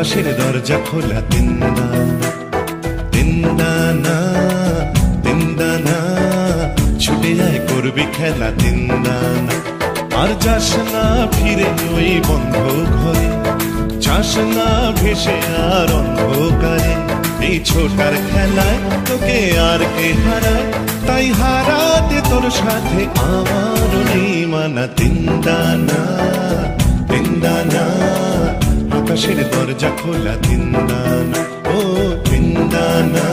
আকাশের দরজা খোলা তিনদানা তিনদানা তিনদানা ছুটে যায় করবি খেলা তিনদানা আর যাস না ফিরে ওই বন্ধ ঘরে যাস না ভেসে আর অন্ধকারে এই ছোটার খেলায় তোকে আর কে হারায় তাই হারাতে তোর সাথে আমার নেই মানা তিনদানা তিনদানা আকাশের দরজা খোলা তিনদানা ও তিনদানা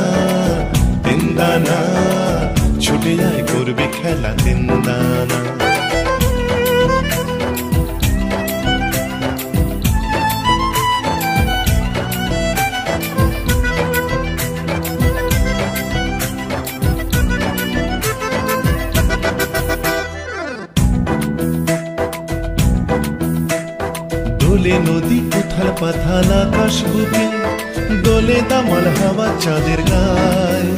তিনদানা ছুটে যায় করবি খেলা তিনদানা দোলে নদী উথাল পাথাল আকাশ বুকে দোলে দামাল হাওয়া চাঁদের গায়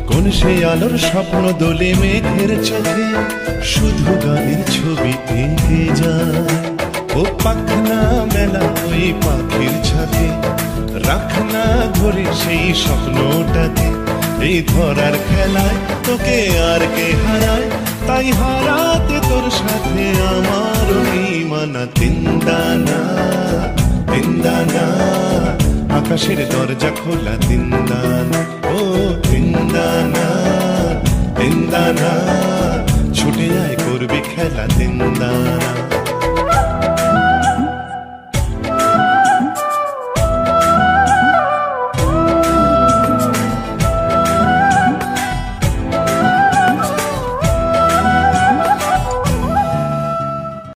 কোন সেই আলোর স্বপ্ন দোলে মেঘের চোখে শুধু গানের ছবি এঁকে যায় ও পাখনা মেলা ওই পাখির ছাদে রাখনা ধরে সেই স্বপ্নটাকে এই ধরার খেলায় তোকে আর কে হারায় তাই হারাতে তোর সাথে আমার মানা তিনদানা তিনদানা আকাশের দরজা খোলা তিনদানা ও তিনদানা তিনদানা ছুটে যায় করবি খেলা তিনদানা